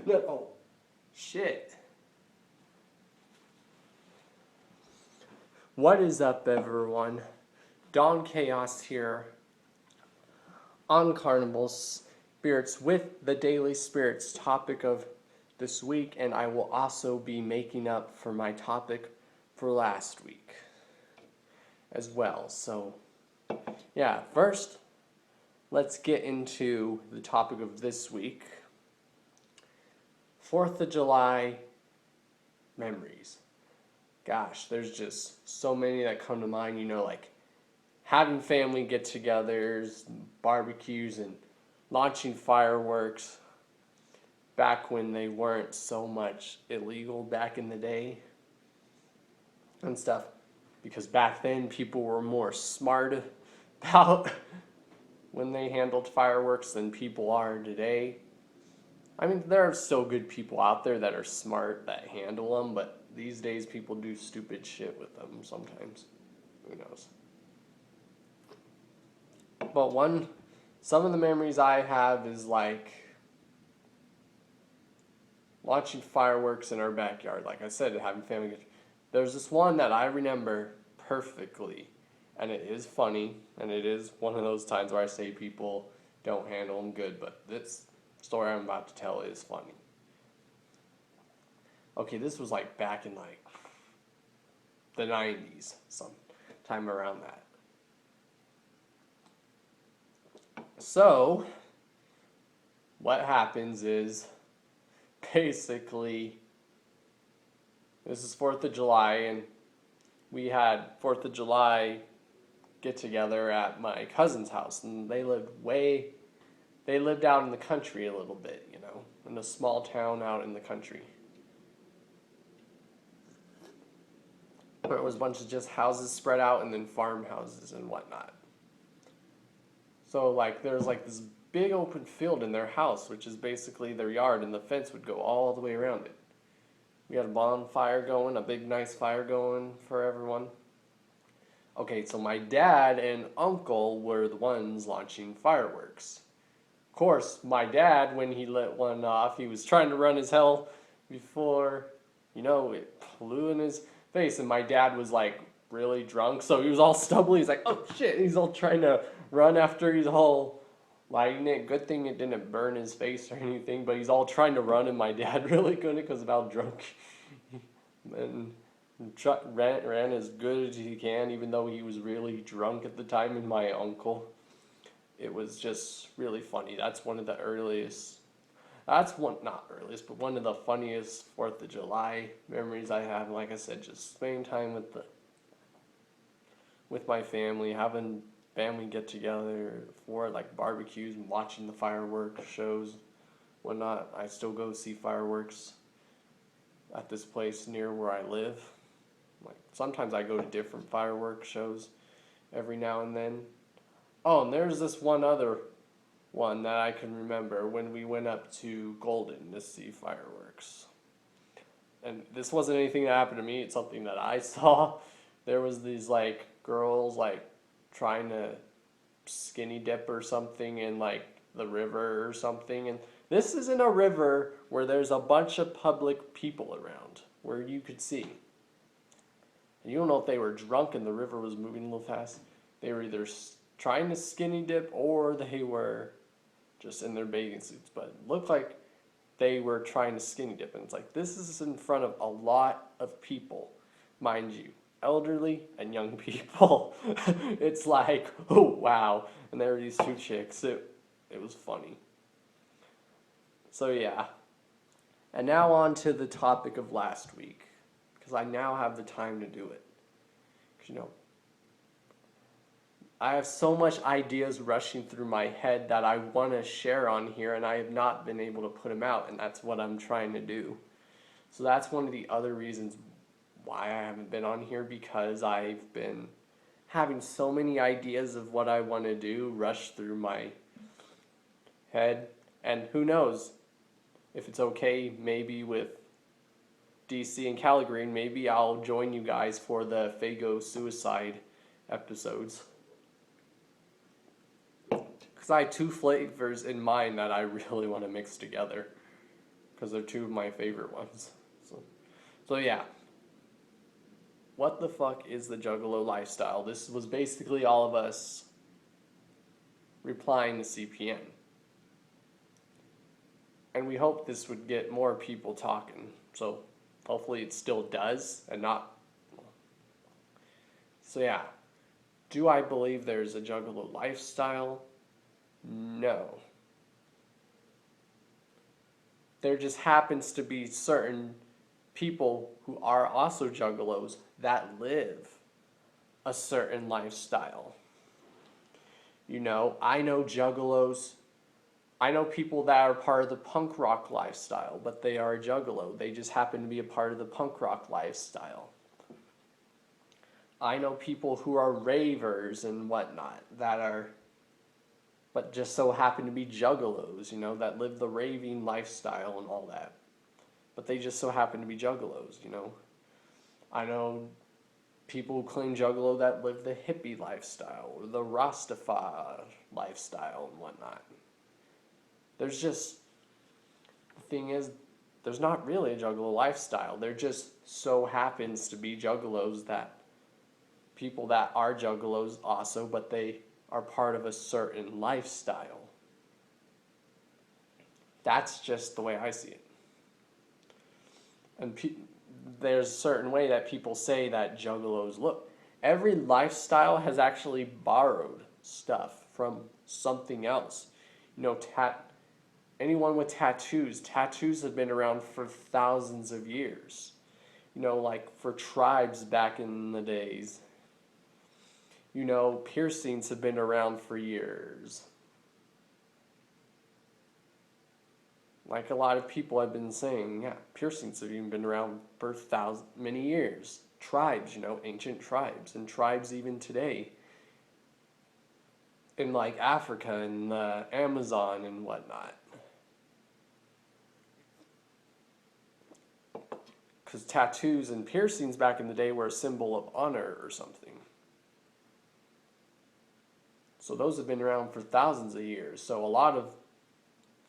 Oh, shit. What is up, everyone? Don Chaos here on Carnival Spirits with the Daily Spirits topic of this week, and I will also be making up for my topic for last week as well. So, yeah, first, let's get into the topic of this week. 4th of July memories. Gosh, there's just so many that come to mind, you know, like having family get-togethers, barbecues, and launching fireworks back when they weren't so much illegal back in the day and stuff. Because back then, people were more smart about when they handled fireworks than people are today. I mean, there are still good people out there that are smart, that handle them, but these days people do stupid shit with them sometimes. Who knows? But some of the memories I have is like launching fireworks in our backyard. Like I said, having family. There's this one that I remember perfectly, and it is funny, and it is one of those times where I say people don't handle them good, but this story I'm about to tell is funny. Okay, this was like back in like the 90s, sometime around that. So, what happens is, basically, this is 4th of July, and we had 4th of July get-together at my cousin's house, and they lived out in the country a little bit, you know, in a small town out in the country. Where it was a bunch of just houses spread out and then farmhouses and whatnot. So, like, there's like this big open field in their house, which is basically their yard, and the fence would go all the way around it. We had a bonfire going, a big nice fire going for everyone. Okay, so my dad and uncle were the ones launching fireworks. Of course, my dad, when he lit one off, he was trying to run as hell before, you know, it flew in his face, and my dad was like really drunk, so he was all stumbly. He's like, oh shit, he's all trying to run after he's all lighting it. Good thing it didn't burn his face or anything, but he's all trying to run, and my dad really couldn't because of how drunk and ran as good as he can, even though he was really drunk at the time. And my uncle, it was just really funny. That's one of the earliest, not earliest, but one of the funniest 4th of July memories I have. Like I said, just spending time with my family, having family get together for like barbecues and watching the fireworks shows, whatnot. I still go see fireworks at this place near where I live. Like sometimes I go to different fireworks shows every now and then. Oh, and there's this one other one that I can remember when we went up to Golden to see fireworks. And this wasn't anything that happened to me, it's something that I saw. There was these like girls like trying to skinny dip or something in like the river or something. And this is in a river where there's a bunch of public people around where you could see. And you don't know if they were drunk and the river was moving a little fast. They were either trying to skinny dip or they were just in their bathing suits, but it looked like they were trying to skinny dip. And it's like, this is in front of a lot of people, mind you, elderly and young people. It's like, oh wow. And there were these two chicks. It was funny. So yeah. And now on to the topic of last week, because I now have the time to do it. Because, you know, I have so much ideas rushing through my head that I want to share on here, and I have not been able to put them out, and that's what I'm trying to do. So that's one of the other reasons why I haven't been on here, because I've been having so many ideas of what I want to do rush through my head, and who knows, if it's okay, maybe with DC and Calgary, maybe I'll join you guys for the Fago suicide episodes. Because I have two flavors in mind that I really want to mix together. Because they're two of my favorite ones. So yeah. What the fuck is the Juggalo lifestyle? This was basically all of us replying to CPN. And we hope this would get more people talking. So hopefully it still does and not. So yeah. Do I believe there's a Juggalo lifestyle? No. There just happens to be certain people who are also juggalos that live a certain lifestyle. You know, I know juggalos. I know people that are part of the punk rock lifestyle, but they are a juggalo. They just happen to be a part of the punk rock lifestyle. I know people who are ravers and whatnot that are, but just so happen to be juggalos, you know, that live the raving lifestyle and all that. But they just so happen to be juggalos, you know. I know people who claim juggalo that live the hippie lifestyle or the Rastafari lifestyle and whatnot. There's just, the thing is, there's not really a juggalo lifestyle. There just so happens to be juggalos that, people that are juggalos also, but they are part of a certain lifestyle. That's just the way I see it. And there's a certain way that people say that juggalos look. Every lifestyle has actually borrowed stuff from something else. You know, anyone with tattoos have been around for thousands of years. You know, like for tribes back in the days. You know, piercings have been around for years. Like a lot of people have been saying, yeah, piercings have even been around for many years. Tribes, you know, ancient tribes, and tribes even today in like Africa and the Amazon and whatnot. Because tattoos and piercings back in the day were a symbol of honor or something. So those have been around for thousands of years. So a lot of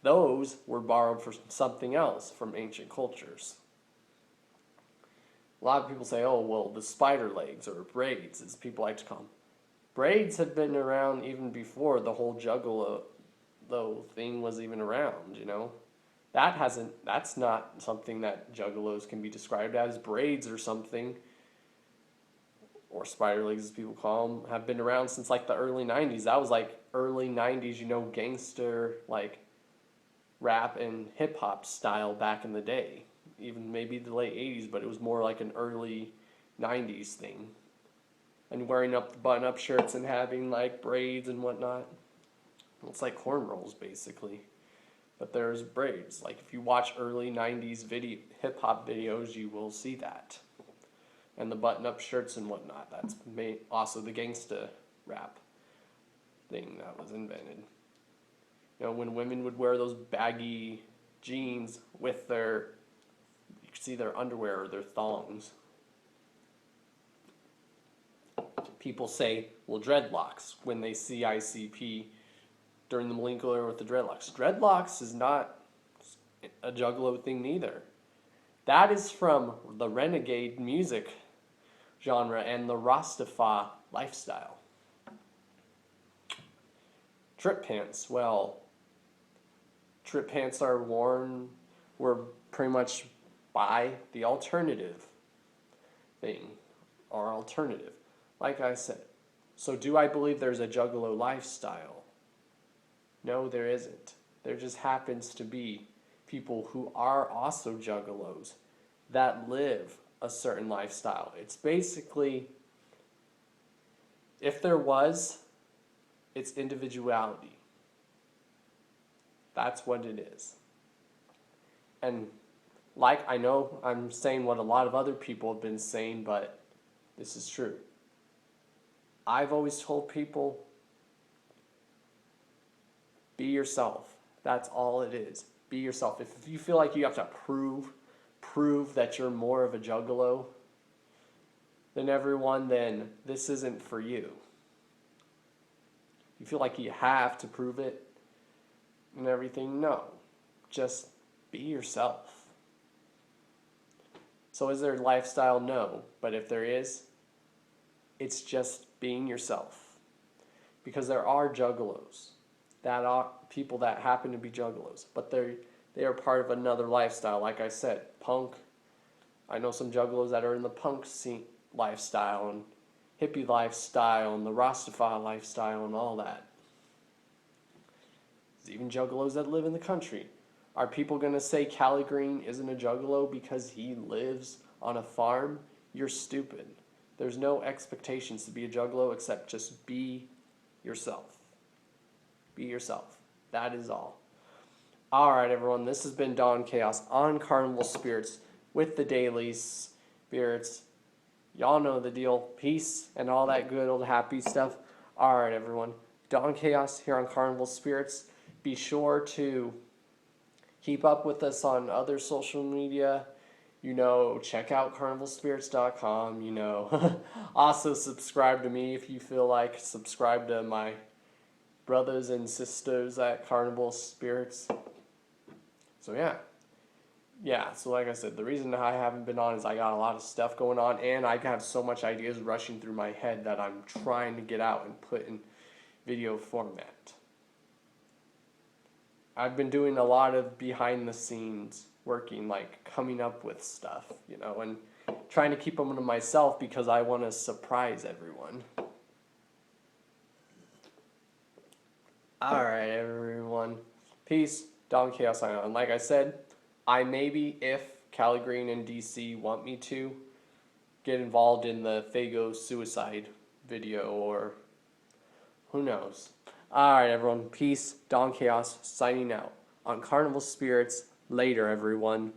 those were borrowed from something else from ancient cultures. A lot of people say, oh, well, the spider legs or braids, as people like to call them. Braids had been around even before the whole juggalo thing was even around, you know. That's not something that juggalos can be described as. Braids or something, or spider legs as people call them, have been around since like the early 90s. That was like early 90s, you know, gangster, like rap and hip hop style back in the day. Even maybe the late 80s, but it was more like an early 90s thing. And wearing up the button-up shirts and having like braids and whatnot. It's like cornrows basically. But there's braids. Like if you watch early 90s hip hop videos, you will see that. And the button-up shirts and whatnot. That's also the gangsta rap thing that was invented. You know, when women would wear those baggy jeans with their, you could see their underwear or their thongs. People say, well, dreadlocks, when they see ICP during the millennial era with the dreadlocks. Dreadlocks is not a juggalo thing neither. That is from the renegade music genre and the Rastafari lifestyle. Trip pants, well, trip pants were pretty much by the alternative thing, or alternative, like I said. So do I believe there's a juggalo lifestyle? No, there isn't. There just happens to be people who are also juggalos that live a certain lifestyle. It's basically, if there was, it's individuality. That's what it is. And like, I know I'm saying what a lot of other people have been saying, but this is true. I've always told people, be yourself. That's all it is. Be yourself. If you feel like you have to prove that you're more of a juggalo than everyone, then this isn't for you. You feel like you have to prove it and everything. No, just be yourself. So is there lifestyle? No, but if there is, it's just being yourself. Because there are juggalos, that are people that happen to be juggalos, but they are part of another lifestyle. Like I said, punk. I know some juggalos that are in the punk scene lifestyle and hippie lifestyle and the Rastafari lifestyle and all that. There's even juggalos that live in the country. Are people going to say Cali Green isn't a juggalo because he lives on a farm? You're stupid. There's no expectations to be a juggalo except just be yourself. Be yourself. That is all. Alright everyone, this has been Don Chaos on Carnival Spirits with the Daily Spirits. Y'all know the deal. Peace and all that good old happy stuff. Alright everyone, Don Chaos here on Carnival Spirits. Be sure to keep up with us on other social media. Check out carnivalspirits.com, Also subscribe to me if you feel like. Subscribe to my brothers and sisters at Carnival Spirits. So so like I said, the reason I haven't been on is I got a lot of stuff going on, and I have so much ideas rushing through my head that I'm trying to get out and put in video format. I've been doing a lot of behind the scenes working, like coming up with stuff, and trying to keep them to myself because I want to surprise everyone. Alright everyone, peace, Don Chaos signing on. Like I said, I maybe, if Cali Green and DC want me to, get involved in the Fago suicide video, or who knows. Alright everyone, peace, Don Chaos signing out on Carnival Spirits. Later everyone.